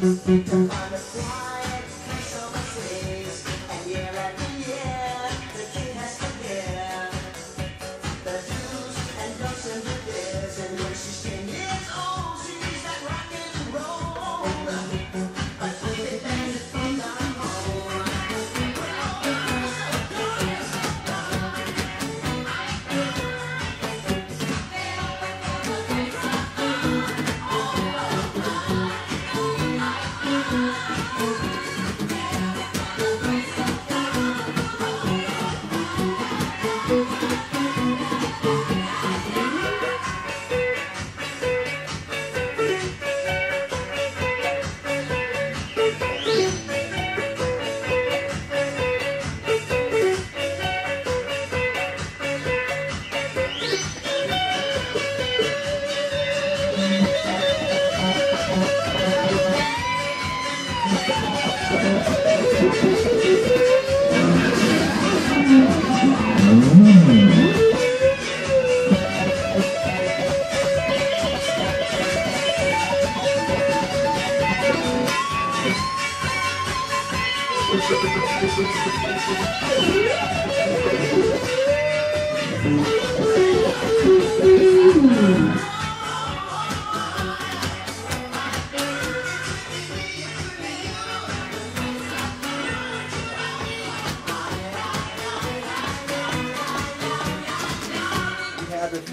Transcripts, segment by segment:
In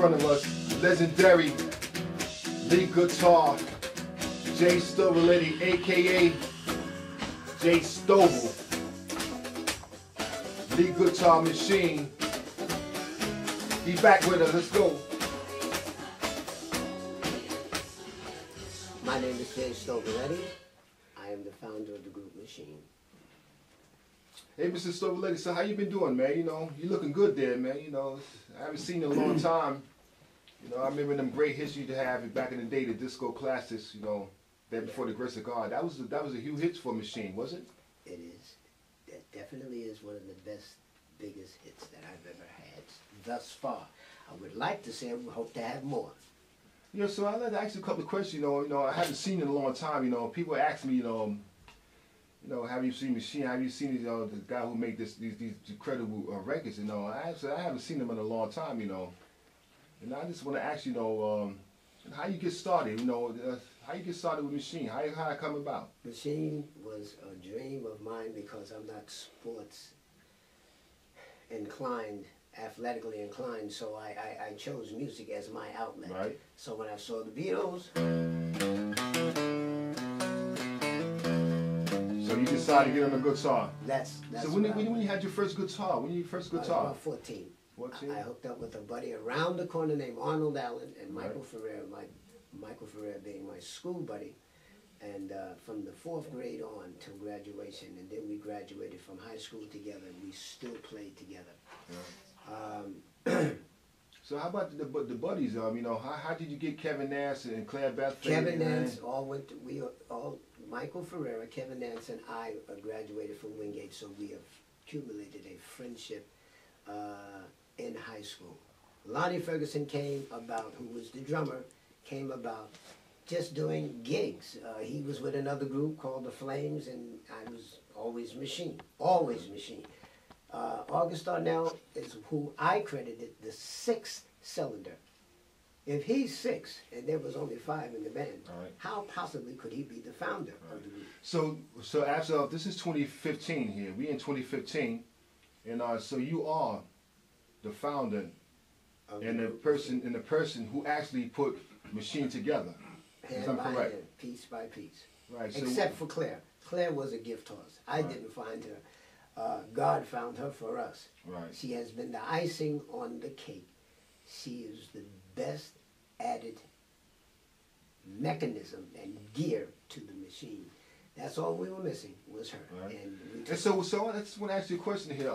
front of us, legendary lead guitar, J. Stovaletti, aka J. Stovell, lead guitar machine. He's back with us. Let's go. My name is J. Stovaletti. I am the founder of the group Machine. Hey, Mr. Stovaletti, so how you been doing, man? You know, you looking good there, man. You know, I haven't seen you in a long time. You know, I remember them great history to have back in the day, the disco classics, you know, there before the grace of God. That was a huge hit for Machine, wasn't it? It is. That definitely is one of the best, biggest hits that I've ever had thus far. I would like to say we hope to have more. Yeah, so I'd like to ask you a couple of questions. You know, I haven't seen you in a long time. You know, people ask me, you know, have you seen Machine? Have you seen the guy who made these incredible records? You know, I haven't seen him in a long time. You know, and I just want to ask you, how you get started. You know, how you get started with Machine? How it come about? Machine was a dream of mine because I'm not sports inclined, athletically inclined. So I chose music as my outlet. Right. So when I saw the Beatles. So you decided to get on a guitar. That's so when you had your first guitar? When you first guitar? About 14. 14? I hooked up with a buddy around the corner named Arnold Allen and Michael Ferrer. Michael Ferrer being my school buddy, and from the 4th grade on till graduation, and then we graduated from high school together. And we still played together. Yeah. So how about the buddies? You know, how did you get Kevin Nance and Claire Beth? Kevin Nance all went. Michael Ferreira, Kevin Nance, and I graduated from Wingate, so we have accumulated a friendship in high school. Lonnie Ferguson came about, who was the drummer, came about just doing gigs. He was with another group called the Flames, and I was always Machine, always Machine. August Darnell is who I credited the 6th cylinder. If he's 6 and there was only 5 in the band, right, how possibly could he be the founder of the group? So after this is 2015 here. We in 2015, and so you are the founder and the person who actually put Machine together. Is that correct? Hand, piece by piece. Right. So except for Claire. Claire was a gift horse. I didn't find her. God found her for us. Right. She has been the icing on the cake. She is the best added mechanism and gear to the Machine. That's all we were missing was her. Right. And so I just want to ask you a question here.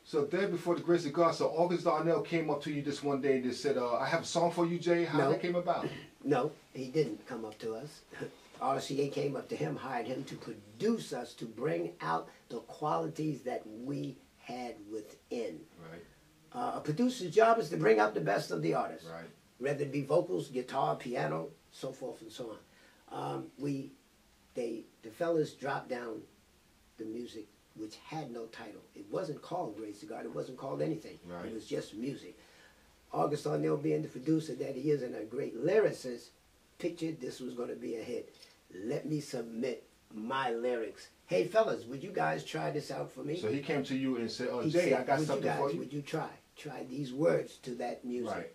So there before the grace of God, so August Darnell came up to you this one day and just said, I have a song for you, Jay. How that came about? No, he didn't come up to us. RCA came up to him, hired him to produce us, to bring out the qualities that we had within. Right. A producer's job is to bring out the best of the artist. Right. Whether it be vocals, guitar, piano, so forth and so on. We the fellas dropped down the music, which had no title. It wasn't called Grace to God. It wasn't called anything. Right. It was just music. August O'Neill, being the producer that he is and a great lyricist, pictured this was going to be a hit. Let me submit my lyrics. Hey, fellas, would you guys try this out for me? So he came to you and said, "Oh, He Jay, said, I got would something you guys, for you." Would you try these words to that music? Right.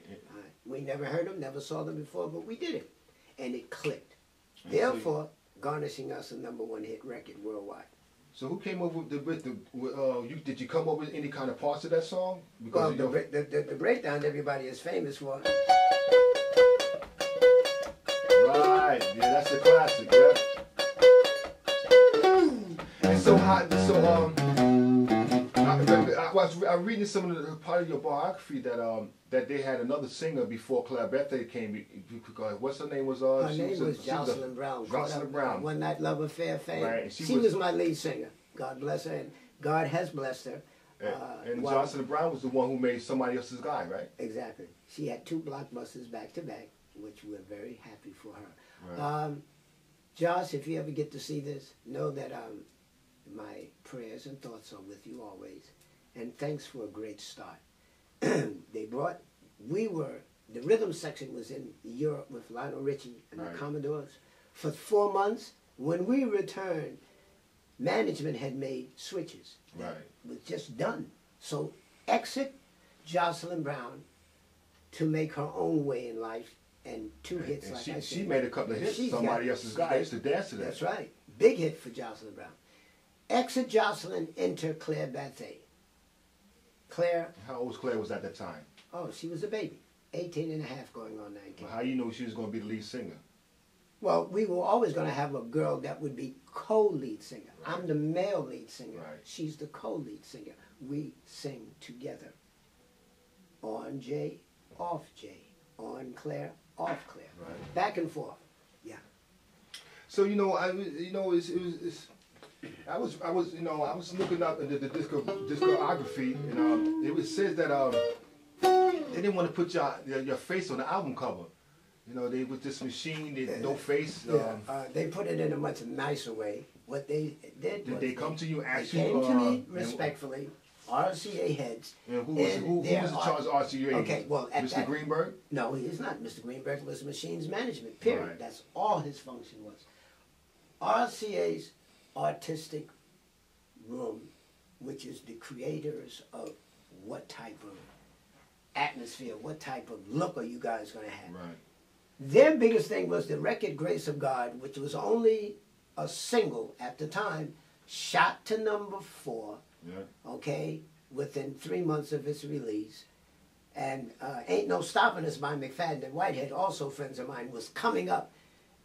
We never heard them, never saw them before, but we did it, and it clicked. And Therefore, garnishing us a #1 hit record worldwide. So who came up with did you come up with any kind of parts of that song? Well, Because the breakdown everybody is famous for. right, yeah, that's the classic, yeah. And so I was reading some of the part of your biography that they had another singer before Claire Bethany came. What's her name was? Her name was Jocelyn Brown. Jocelyn Brown. One Night Love Affair fame. Right. She was my lead singer. God bless her, and God has blessed her. And Jocelyn Brown was the one who made Somebody Else's Guy, right? Exactly. She had 2 blockbusters back to back, which we're very happy for her. Right. Josh, if you ever get to see this, know that my prayers and thoughts are with you always. And thanks for a great start. The rhythm section was in Europe with Lionel Richie and Right. the Commodores for 4 months. When we returned, management had made switches. Right. It was just done. So exit Jocelyn Brown to make her own way in life, and 2 hits, like I said. She made a couple of hits. Somebody Else's Guy. I used to dance to that. That's right. Big hit for Jocelyn Brown. Exit Jocelyn, enter Claire Bethany. Claire, How old was Claire was at that time? oh, she was a baby. 18 and a half going on 19. Well, how you know she was going to be the lead singer? Well, we were always going to have a girl that would be co-lead singer. Right. I'm the male lead singer. Right. She's the co-lead singer. We sing together. On J, off J. On Claire, off Claire. Right. Back and forth. Yeah. So I was looking up into the discography, and it says that they didn't want to put your face on the album cover. They with this machine, no face. They put it in a much nicer way. What they did was they come to you and ask you? They came to me respectfully, RCA heads. And who was in charge of RCA? Okay, well, at Mr. Greenberg? No, he is not. Mr. Greenberg was machines management, period. Right. That's all his function was. RCA's artistic room, which is the creators of what type of atmosphere, what type of look are you guys going to have. Right. Their biggest thing was the record Grace of God, which was only a single at the time, shot to #4, okay, within 3 months of its release. And Ain't No Stopping Us by McFadden and Whitehead, also friends of mine, was coming up.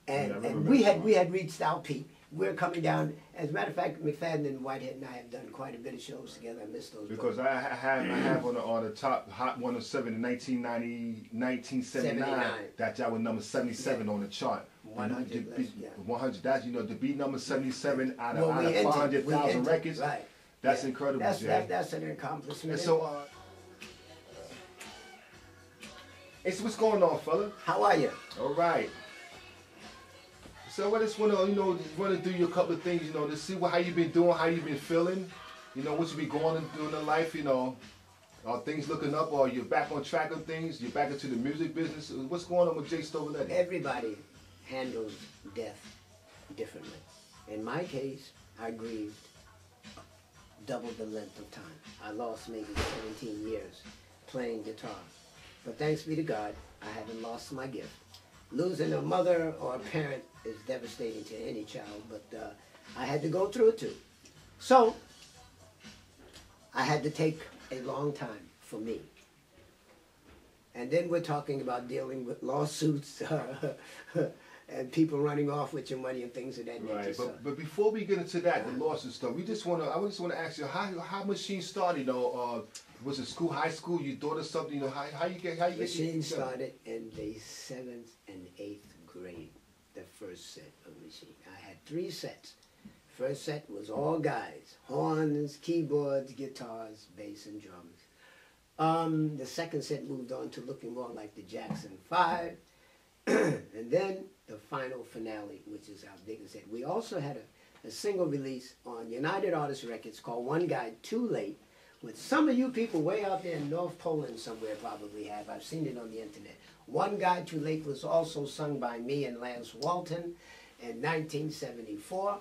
And we had reached our peak. We're coming down. As a matter of fact, McFadden and Whitehead and I have done quite a bit of shows together. I miss those. Because I have on the top Hot 107 in 1979. That y'all was number 77 on the chart. 100. 100. That's to be number 77 out of 500,000 records. Right. That's incredible. That's an accomplishment. And so, what's going on, fella? How are you? All right. So I just want to, run through you a couple of things, to see how you been doing, how you been feeling, what you been going and doing in life, are things looking up, or you're back on track of things, you're back into the music business. What's going on with Jay Stovaletti? Everybody handles death differently. In my case, I grieved double the length of time. I lost maybe 17 years playing guitar. But thanks be to God, I haven't lost my gift. Losing a mother or a parent is devastating to any child, but I had to go through it too. So, I had to take a long time for me. And then we're talking about dealing with lawsuits and people running off with your money and things of that nature. Right, but before we get into that, the lawsuit stuff, I just want to ask you how Machine started. Was it high school? You daughter something? How you get? Machine started in the 7th and 8th grade. The first set of Machine. I had 3 sets. First set was all guys: horns, keyboards, guitars, bass, and drums. The second set moved on to looking more like the Jackson 5. And then the final finale, which is our biggest hit. We also had a single release on United Artists Records called One Guy Too Late, which some of you people way out there in North Poland somewhere probably have. I've seen it on the internet. One Guy Too Late was also sung by me and Lance Walton in 1974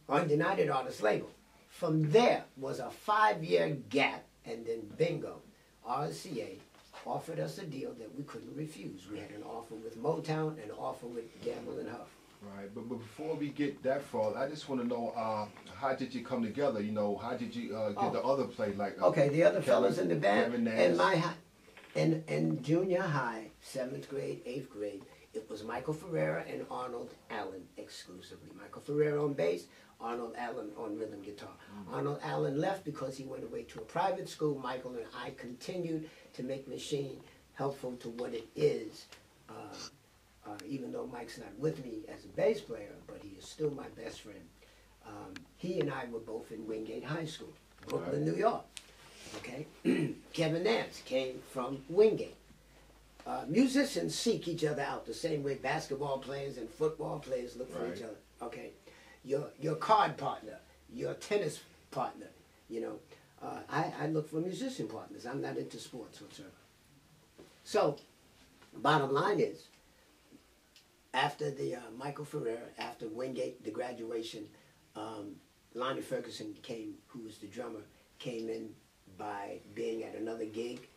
on United Artists label. From there was a 5-year gap, and then bingo, RCA offered us a deal that we couldn't refuse. We had an offer with Motown and an offer with Gamble and Huff. Right, but before we get that far, I just want to know how did you come together? You know, how did you get the other play like? Okay, the other fellas in the band in my in junior high, 7th grade, 8th grade, it was Michael Ferreira and Arnold Allen exclusively. Michael Ferreira on bass, Arnold Allen on rhythm guitar. Arnold Allen left because he went away to a private school. Michael and I continued to make Machine helpful to what it is. Even though Mike's not with me as a bass player, but he is still my best friend. He and I were both in Wingate High School, Brooklyn, New York. Okay, Kevin Nance came from Wingate. Musicians seek each other out the same way basketball players and football players look for each other. Okay, your card partner, your tennis partner. You know, I look for musician partners. I'm not into sports whatsoever. So, bottom line is, after the Michael Ferreira, after Wingate, the graduation, Lonnie Ferguson came, who was the drummer, came in by being at another gig,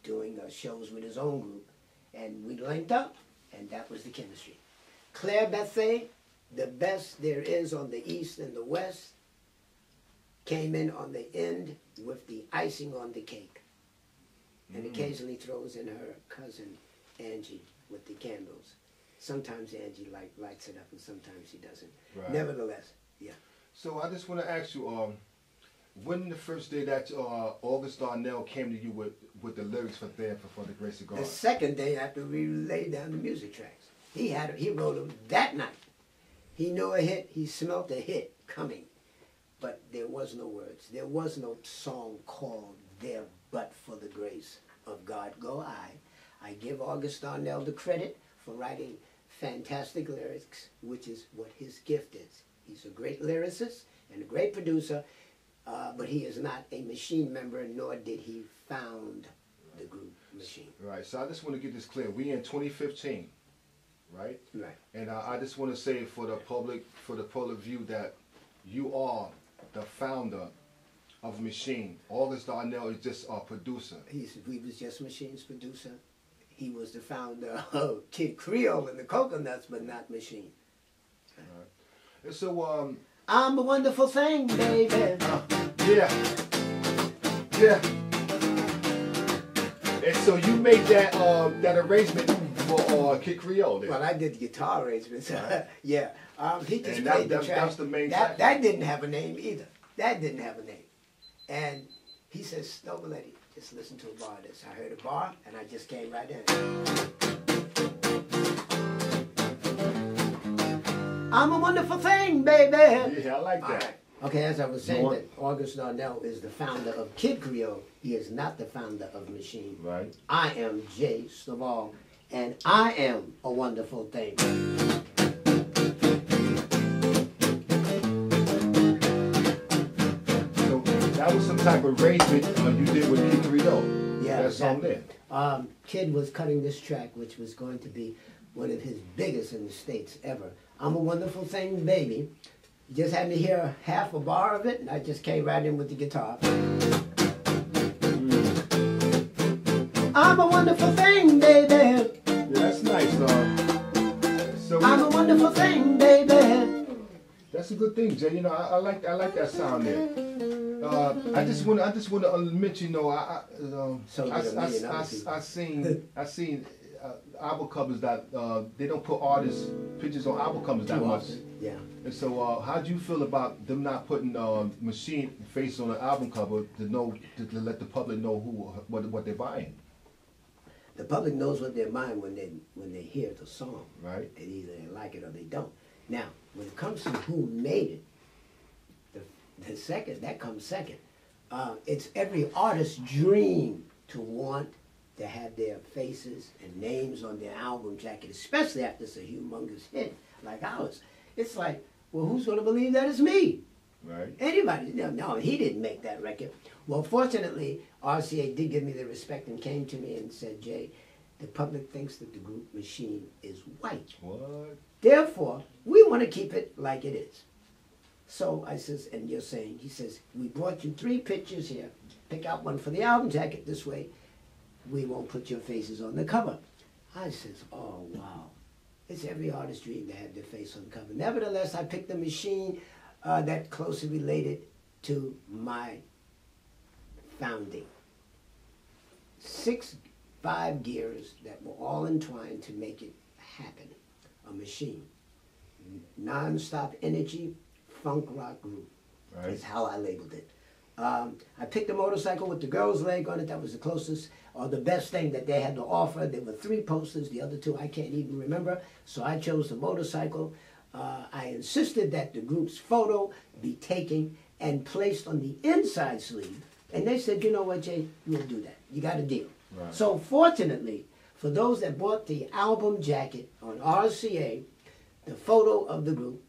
doing shows with his own group, and we linked up, and that was the chemistry. Claire Bethea, the best there is on the East and the West, came in on the end with the icing on the cake, and occasionally throws in her cousin Angie with the candles. Sometimes Angie lights it up, and sometimes she doesn't. Right. Nevertheless, yeah. So I just want to ask you, when the first day that August Darnell came to you with the lyrics for "There for the Grace of God"? The second day after we laid down the music tracks, he wrote them that night. He knew a hit. He smelt a hit coming, but there was no words. There was no song called "There But for the Grace of God Go I give August Darnell the credit for writing fantastic lyrics, which is what his gift is. He's a great lyricist and a great producer, but he is not a Machine member, nor did he found the group Machine. Right, so I just want to get this clear. We in 2015, right? Right. And I just want to say for the public view that you are the founder of Machine. August Darnell is just a producer. He was just Machine's producer. He was the founder of Kid Creole and the Coconuts, but not Machine. Right. And so, I'm a wonderful thing, baby. Yeah. And so you made that arrangement for Kid Creole then? Well, I did guitar arrangements. Right. Yeah. He just and played the track. That's the main track. That didn't have a name either. That didn't have a name. And he says, Stovaletti, just listen to a bar of this. I heard a bar, and I just came right in. I'm a wonderful thing, baby. Yeah, I like that. Right. Okay, as I was saying, that August Darnell is the founder of Kid Creole. He is not the founder of Machine. Right. I am Jay Stovall, and I am a wonderful thing. So that was some type of arrangement you did with Kid Creole. Yeah, that song exactly. there. Kid was cutting this track, which was going to be one of his biggest in the States ever. I'm a wonderful thing, baby. You just had to hear half a bar of it, and I just came right in with the guitar. I'm a wonderful thing, baby. Yeah, that's nice. So I'm a wonderful thing, baby. That's a good thing, Jay. You know, I like that sound there. I just want to mention, you know, I seen album covers that they don't put artists' pictures on album covers that much. Yeah. And so, how do you feel about them not putting Machine face on the album cover to let the public know what they're buying? The public knows what they're buying when they hear the song. Right. And either they like it or they don't. Now, when it comes to who made it, the second, that comes second. It's every artist's dream to want to have their faces and names on their album jacket, especially after it's a humongous hit like ours. It's like, well, who's going to believe that it's me? Right. Anybody? No, he didn't make that record. Well, fortunately, RCA did give me the respect and came to me and said, Jay, the public thinks that the group Machine is white. What? Therefore, we want to keep it like it is. So I says, and you're saying, he says, we brought you 3 pictures here. Pick out one for the album jacket. This way, we won't put your faces on the cover. I says, oh, wow. It's every artist's dream to have their face on the cover. Nevertheless, I picked a Machine that closely related to my founding. 5 gears that were all entwined to make it happen. A machine. Non-stop energy, funk rock group. Right. Is how I labeled it. I picked a motorcycle with the girl's leg on it. That was the closest or the best thing that they had to offer. There were 3 posters. The other 2 I can't even remember. So I chose the motorcycle. I insisted that the group's photo be taken and placed on the inside sleeve. And they said, you know what, Jay, we'll do that. You got a deal. Right. So fortunately, for those that bought the album jacket on RCA, the photo of the group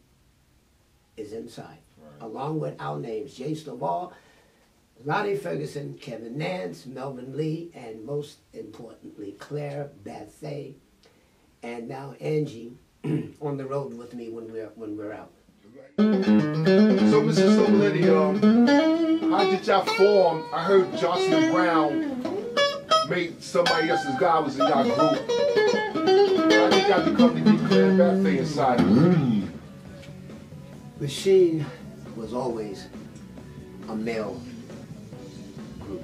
is inside, right, along with our names, Jay Stovall, Lonnie Ferguson, Kevin Nance, Melvin Lee, and most importantly, Claire Bethay, and now Angie on the road with me when we're out. So, Mr. Stovaletti, how did y'all form? I heard Johnson and Brown made somebody else's guy was in y'all group. How did y'all become to get Claire Bethay inside of it? Machine was always a male group,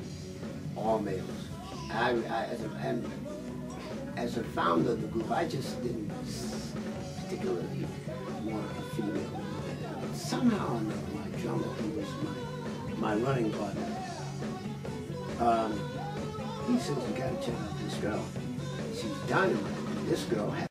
all males. As a founder of the group, I just didn't particularly want a female. Somehow or another, my drummer, who was my running partner, he says, you gotta check out this girl. She's dynamite. This girl has